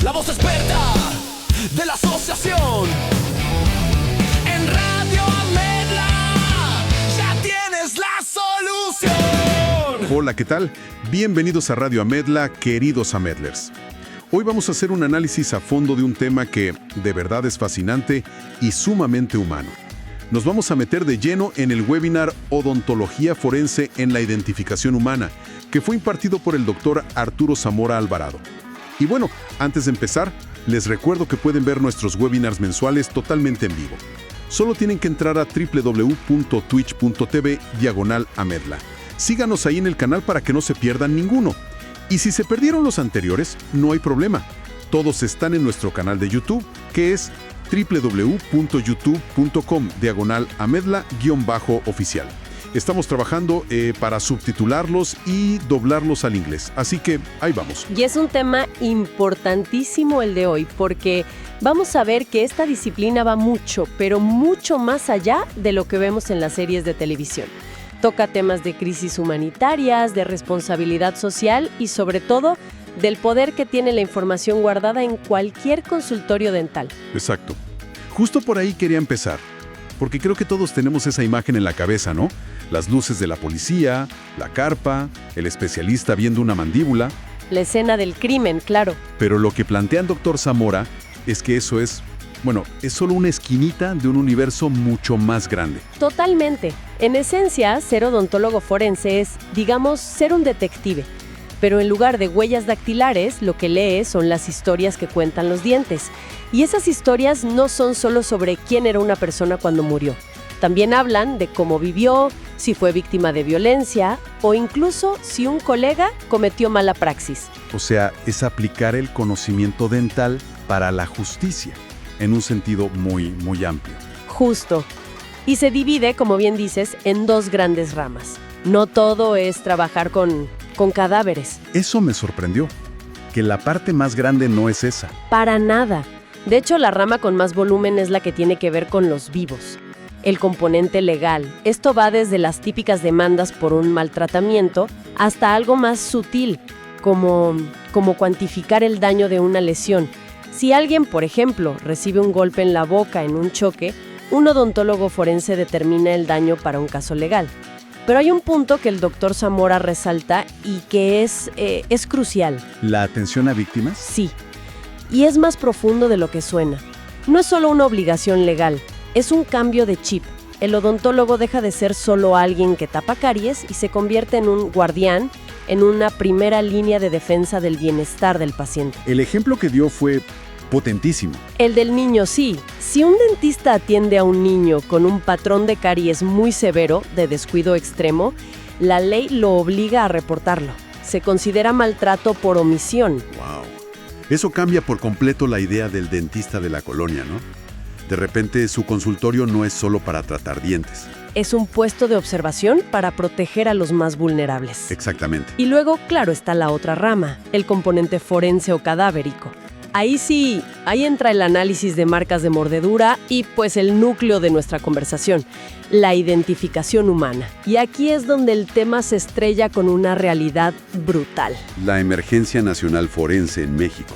la voz experta de la asociación. En Radio Amedla ya tienes la solución. Hola, ¿qué tal? Bienvenidos a Radio Amedla, queridos Amedlers. Hoy vamos a hacer un análisis a fondo de un tema que de verdad es fascinante y sumamente humano. Nos vamos a meter de lleno en el webinar Odontología Forense en la Identificación Humana, que fue impartido por el doctor Arturo Zamora Alvarado. Y bueno, antes de empezar, les recuerdo que pueden ver nuestros webinars mensuales totalmente en vivo. Solo tienen que entrar a www.twitch.tv/Amedla. Síganos ahí en el canal para que no se pierdan ninguno. Y si se perdieron los anteriores, no hay problema. Todos están en nuestro canal de YouTube, que es www.youtube.com/Amedla_oficial. Estamos trabajando para subtitularlos y doblarlos al inglés, así que ahí vamos. Y es un tema importantísimo el de hoy, porque vamos a ver que esta disciplina va mucho, pero mucho más allá de lo que vemos en las series de televisión. Toca temas de crisis humanitarias, de responsabilidad social y sobre todo del poder que tiene la información guardada en cualquier consultorio dental. Exacto. Justo por ahí quería empezar, porque creo que todos tenemos esa imagen en la cabeza, ¿no? Las luces de la policía, la carpa, el especialista viendo una mandíbula. La escena del crimen, claro. Pero lo que plantea el doctor Zamora es que eso es solo una esquinita de un universo mucho más grande. Totalmente. En esencia, ser odontólogo forense es, digamos, ser un detective. Pero en lugar de huellas dactilares, lo que lee son las historias que cuentan los dientes. Y esas historias no son solo sobre quién era una persona cuando murió. También hablan de cómo vivió, si fue víctima de violencia o incluso si un colega cometió mala praxis. O sea, es aplicar el conocimiento dental para la justicia, en un sentido muy, muy amplio. Justo. Y se divide, como bien dices, en dos grandes ramas. No todo es trabajar con cadáveres. Eso me sorprendió, que la parte más grande no es esa. Para nada. De hecho, la rama con más volumen es la que tiene que ver con los vivos. El componente legal. Esto va desde las típicas demandas por un maltratamiento hasta algo más sutil, como cuantificar el daño de una lesión. Si alguien, por ejemplo, recibe un golpe en la boca en un choque, un odontólogo forense determina el daño para un caso legal. Pero hay un punto que el doctor Zamora resalta y que es crucial. ¿La atención a víctimas? Sí. Y es más profundo de lo que suena. No es solo una obligación legal, es un cambio de chip. El odontólogo deja de ser solo alguien que tapa caries y se convierte en un guardián, en una primera línea de defensa del bienestar del paciente. El ejemplo que dio fue potentísimo. El del niño, sí. Si un dentista atiende a un niño con un patrón de caries muy severo, de descuido extremo, la ley lo obliga a reportarlo. Se considera maltrato por omisión. Wow. Eso cambia por completo la idea del dentista de la colonia, ¿no? De repente su consultorio no es solo para tratar dientes. Es un puesto de observación para proteger a los más vulnerables. Exactamente. Y luego, claro, está la otra rama, el componente forense o cadavérico. Ahí sí, ahí entra el análisis de marcas de mordedura y pues el núcleo de nuestra conversación, la identificación humana. Y aquí es donde el tema se estrella con una realidad brutal. La emergencia nacional forense en México.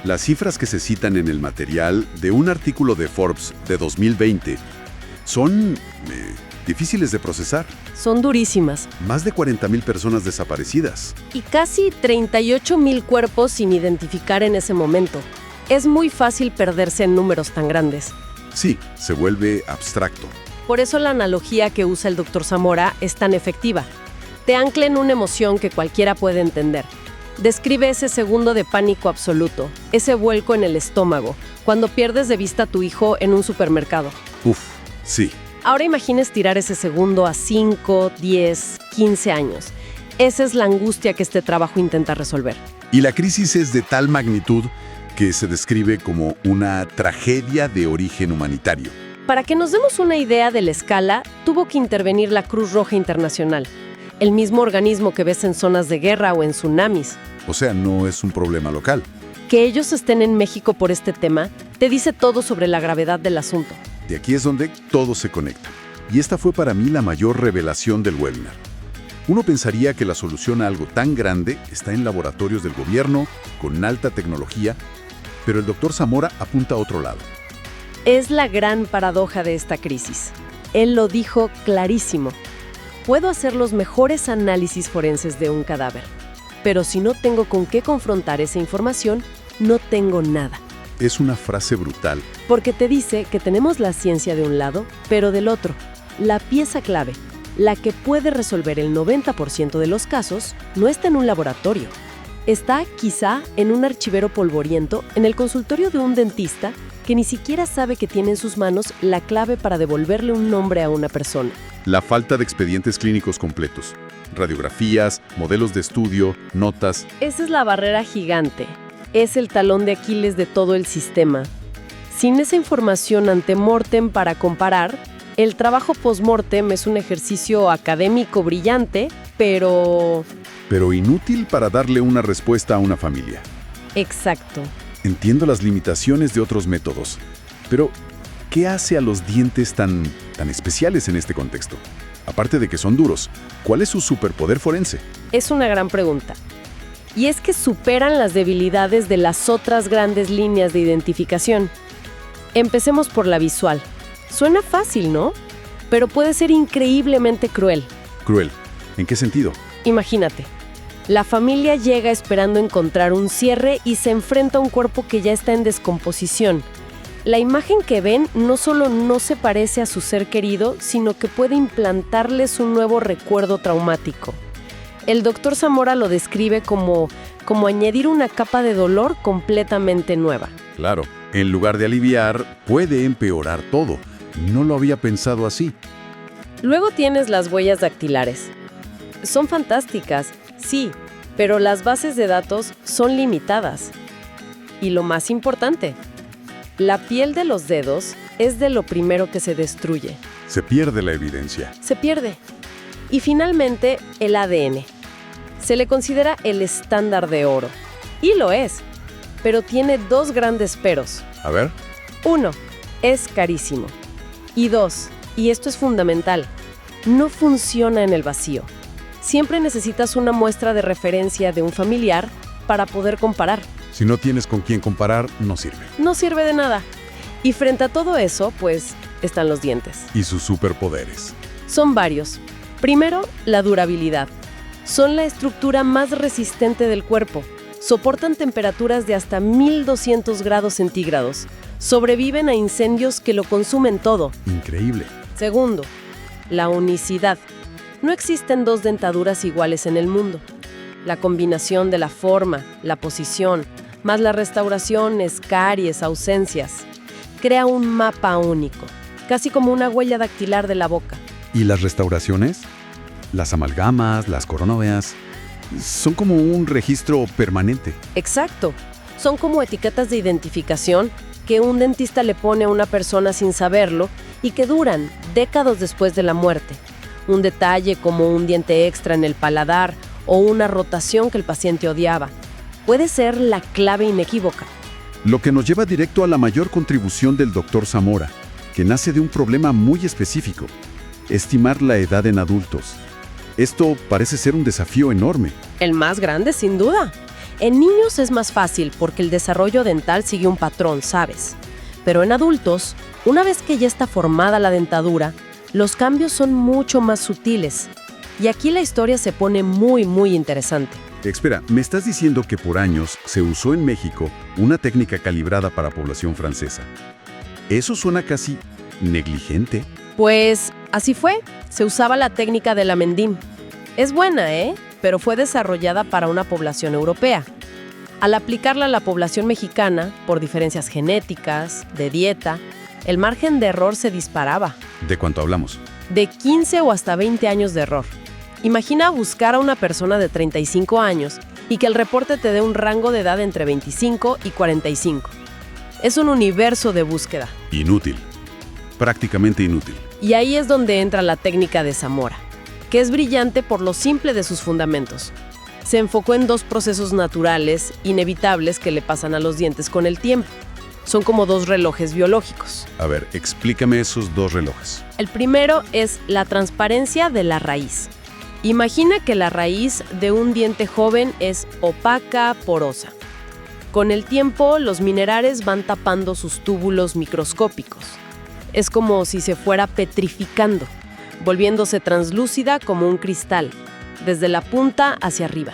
Las cifras que se citan en el material de un artículo de Forbes de 2020 son difíciles de procesar. Son durísimas. Más de 40,000 personas desaparecidas. Y casi 38,000 cuerpos sin identificar en ese momento. Es muy fácil perderse en números tan grandes. Sí, se vuelve abstracto. Por eso la analogía que usa el doctor Zamora es tan efectiva. Te ancla en una emoción que cualquiera puede entender. Describe ese segundo de pánico absoluto, ese vuelco en el estómago, cuando pierdes de vista a tu hijo en un supermercado. Uf, sí. Ahora imagina estirar ese segundo a 5, 10, 15 años. Esa es la angustia que este trabajo intenta resolver. Y la crisis es de tal magnitud que se describe como una tragedia de origen humanitario. Para que nos demos una idea de la escala, tuvo que intervenir la Cruz Roja Internacional, el mismo organismo que ves en zonas de guerra o en tsunamis. O sea, no es un problema local. Que ellos estén en México por este tema te dice todo sobre la gravedad del asunto. De aquí es donde todo se conecta. Y esta fue para mí la mayor revelación del webinar. Uno pensaría que la solución a algo tan grande está en laboratorios del gobierno, con alta tecnología, pero el doctor Zamora apunta a otro lado. Es la gran paradoja de esta crisis. Él lo dijo clarísimo. Puedo hacer los mejores análisis forenses de un cadáver, pero si no tengo con qué confrontar esa información, no tengo nada. Es una frase brutal. Porque te dice que tenemos la ciencia de un lado, pero del otro, la pieza clave, la que puede resolver el 90% de los casos, no está en un laboratorio. Está quizá en un archivero polvoriento en el consultorio de un dentista que ni siquiera sabe que tiene en sus manos la clave para devolverle un nombre a una persona. La falta de expedientes clínicos completos, radiografías, modelos de estudio, notas. Esa es la barrera gigante. Es el talón de Aquiles de todo el sistema. Sin esa información ante mortem para comparar, el trabajo post-mortem es un ejercicio académico brillante, pero inútil para darle una respuesta a una familia. exacto. Entiendo las limitaciones de otros métodos, pero ¿qué hace a los dientes tan especiales en este contexto? Aparte de que son duros, ¿cuál es su superpoder forense? Es una gran pregunta. Y es que superan las debilidades de las otras grandes líneas de identificación. Empecemos por la visual. Suena fácil, ¿no? Pero puede ser increíblemente cruel. Cruel. ¿En qué sentido? Imagínate. La familia llega esperando encontrar un cierre y se enfrenta a un cuerpo que ya está en descomposición. La imagen que ven no solo no se parece a su ser querido, sino que puede implantarles un nuevo recuerdo traumático. El doctor Zamora lo describe como añadir una capa de dolor completamente nueva. Claro, en lugar de aliviar, puede empeorar todo. No lo había pensado así. Luego tienes las huellas dactilares. Son fantásticas, sí, pero las bases de datos son limitadas. Y lo más importante, la piel de los dedos es de lo primero que se destruye. Se pierde la evidencia. Se pierde. Y finalmente, el ADN. Se le considera el estándar de oro. Y lo es. Pero tiene dos grandes peros. A ver. 1. Es carísimo. Y 2, y esto es fundamental, no funciona en el vacío. Siempre necesitas una muestra de referencia de un familiar para poder comparar. Si no tienes con quién comparar, no sirve. No sirve de nada. Y frente a todo eso, pues, están los dientes. Y sus superpoderes. Son varios. Primero, la durabilidad. Son la estructura más resistente del cuerpo. Soportan temperaturas de hasta 1200 grados centígrados. Sobreviven a incendios que lo consumen todo. Increíble. Segundo, la unicidad. No existen dos dentaduras iguales en el mundo. La combinación de la forma, la posición, más las restauraciones, caries, ausencias, crea un mapa único, casi como una huella dactilar de la boca. ¿Y las restauraciones? Las amalgamas, las coronoveas, son como un registro permanente. Exacto. Son como etiquetas de identificación que un dentista le pone a una persona sin saberlo y que duran décadas después de la muerte. Un detalle como un diente extra en el paladar o una rotación que el paciente odiaba. Puede ser la clave inequívoca. Lo que nos lleva directo a la mayor contribución del doctor Zamora, que nace de un problema muy específico: estimar la edad en adultos. Esto parece ser un desafío enorme. El más grande, sin duda. En niños es más fácil porque el desarrollo dental sigue un patrón, ¿sabes? Pero en adultos, una vez que ya está formada la dentadura, los cambios son mucho más sutiles. Y aquí la historia se pone muy, muy interesante. Espera, ¿me estás diciendo que por años se usó en México una técnica calibrada para población francesa? Eso suena casi negligente. Pues así fue. Se usaba la técnica de la Mendim. Es buena, pero fue desarrollada para una población europea. Al aplicarla a la población mexicana, por diferencias genéticas, de dieta, el margen de error se disparaba. ¿De cuánto hablamos? De 15 o hasta 20 años de error. Imagina buscar a una persona de 35 años y que el reporte te dé un rango de edad entre 25 y 45. Es un universo de búsqueda. Inútil. Prácticamente inútil. Y ahí es donde entra la técnica de Zamora, que es brillante por lo simple de sus fundamentos. Se enfocó en dos procesos naturales, inevitables, que le pasan a los dientes con el tiempo. Son como dos relojes biológicos. A ver, explícame esos dos relojes. El primero es la transparencia de la raíz. Imagina que la raíz de un diente joven es opaca, porosa. Con el tiempo, los minerales van tapando sus túbulos microscópicos. Es como si se fuera petrificando, volviéndose translúcida como un cristal, desde la punta hacia arriba.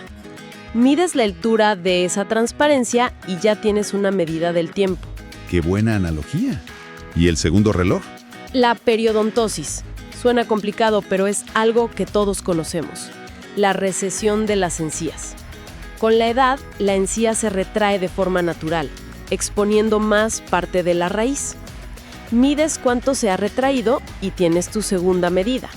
Mides la altura de esa transparencia y ya tienes una medida del tiempo. ¡Qué buena analogía! ¿Y el segundo reloj? La periodontosis. Suena complicado, pero es algo que todos conocemos. La recesión de las encías. Con la edad, la encía se retrae de forma natural, exponiendo más parte de la raíz. Mides cuánto se ha retraído y tienes tu segunda medida.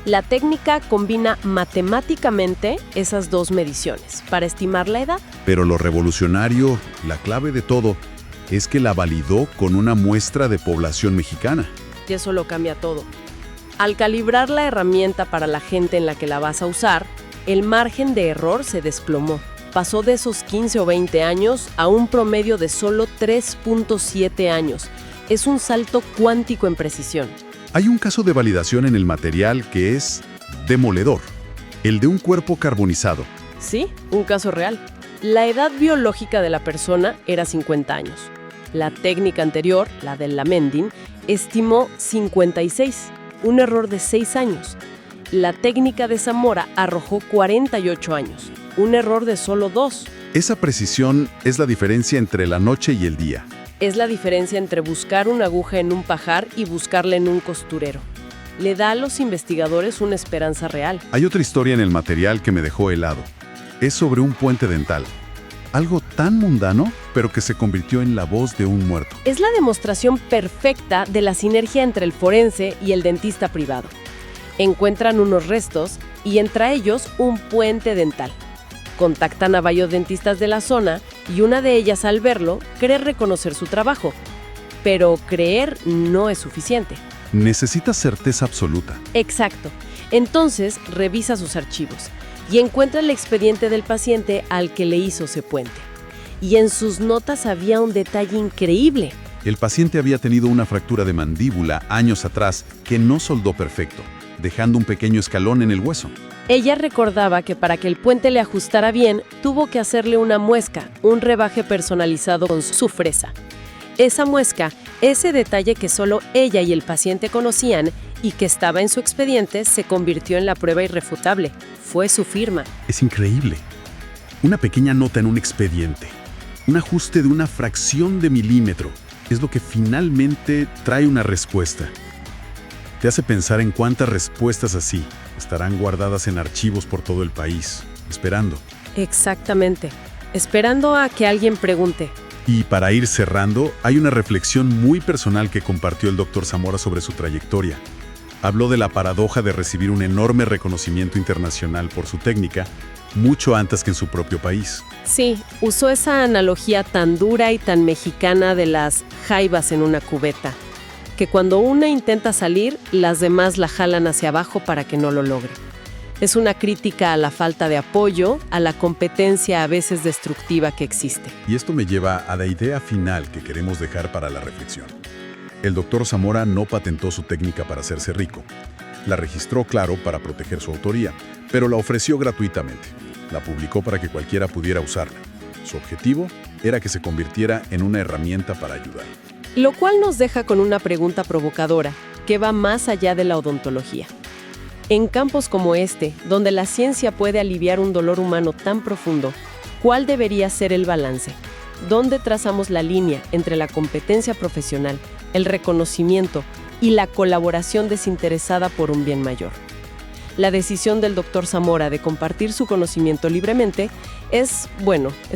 La técnica combina matemáticamente esas dos mediciones para estimar la edad. Pero lo revolucionario, la clave de todo, es que la validó con una muestra de población mexicana. Y eso lo cambia todo. Al calibrar la herramienta para la gente en la que la vas a usar, el margen de error se desplomó. Pasó de esos 15 o 20 años a un promedio de solo 3.7 años. Es un salto cuántico en precisión. Hay un caso de validación en el material que es demoledor, el de un cuerpo carbonizado. Sí, un caso real. La edad biológica de la persona era 50 años. La técnica anterior, la del Lamendin, estimó 56, un error de 6 años. La técnica de Zamora arrojó 48 años, un error de solo 2. Esa precisión es la diferencia entre la noche y el día. Es la diferencia entre buscar una aguja en un pajar y buscarla en un costurero. Le da a los investigadores una esperanza real. Hay otra historia en el material que me dejó helado. Es sobre un puente dental. Algo tan mundano, pero que se convirtió en la voz de un muerto. Es la demostración perfecta de la sinergia entre el forense y el dentista privado. Encuentran unos restos y entre ellos un puente dental. Contactan a varios dentistas de la zona y una de ellas, al verlo, cree reconocer su trabajo. Pero creer no es suficiente. Necesita certeza absoluta. Exacto. Entonces revisa sus archivos y encuentra el expediente del paciente al que le hizo ese puente. Y en sus notas había un detalle increíble. El paciente había tenido una fractura de mandíbula años atrás que no soldó perfecto, dejando un pequeño escalón en el hueso. Ella recordaba que para que el puente le ajustara bien, tuvo que hacerle una muesca, un rebaje personalizado con su fresa. Esa muesca, ese detalle que solo ella y el paciente conocían y que estaba en su expediente, se convirtió en la prueba irrefutable. Fue su firma. Es increíble. Una pequeña nota en un expediente, un ajuste de una fracción de milímetro, es lo que finalmente trae una respuesta. Te hace pensar en cuántas respuestas así estarán guardadas en archivos por todo el país, esperando. Exactamente. Esperando a que alguien pregunte. Y para ir cerrando, hay una reflexión muy personal que compartió el Dr. Zamora sobre su trayectoria. Habló de la paradoja de recibir un enorme reconocimiento internacional por su técnica, mucho antes que en su propio país. Sí, usó esa analogía tan dura y tan mexicana de las jaivas en una cubeta, que cuando una intenta salir, las demás la jalan hacia abajo para que no lo logre. Es una crítica a la falta de apoyo, a la competencia a veces destructiva que existe. Y esto me lleva a la idea final que queremos dejar para la reflexión. El Dr. Zamora no patentó su técnica para hacerse rico. La registró, claro, para proteger su autoría, pero la ofreció gratuitamente. La publicó para que cualquiera pudiera usarla. Su objetivo era que se convirtiera en una herramienta para ayudar. Lo cual nos deja con una pregunta provocadora, que va más allá de la odontología. En campos como este, donde la ciencia puede aliviar un dolor humano tan profundo, ¿cuál debería ser el balance? ¿Dónde trazamos la línea entre la competencia profesional, el reconocimiento y la colaboración desinteresada por un bien mayor? La decisión del Dr. Zamora de compartir su conocimiento libremente es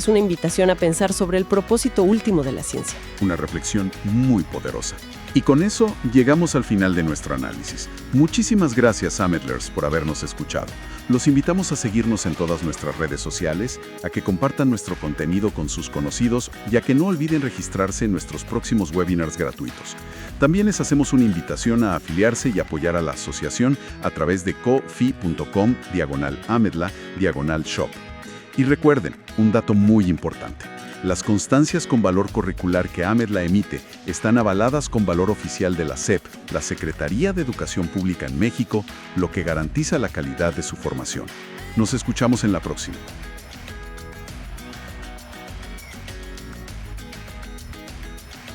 una invitación a pensar sobre el propósito último de la ciencia. Una reflexión muy poderosa. Y con eso llegamos al final de nuestro análisis. Muchísimas gracias, Amedlers, por habernos escuchado. Los invitamos a seguirnos en todas nuestras redes sociales, a que compartan nuestro contenido con sus conocidos y a que no olviden registrarse en nuestros próximos webinars gratuitos. También les hacemos una invitación a afiliarse y apoyar a la asociación a través de ko-fi.com/Amedla/shop. Y recuerden, un dato muy importante. Las constancias con valor curricular que AMEDLA emite están avaladas con valor oficial de la SEP, la Secretaría de Educación Pública en México, lo que garantiza la calidad de su formación. Nos escuchamos en la próxima.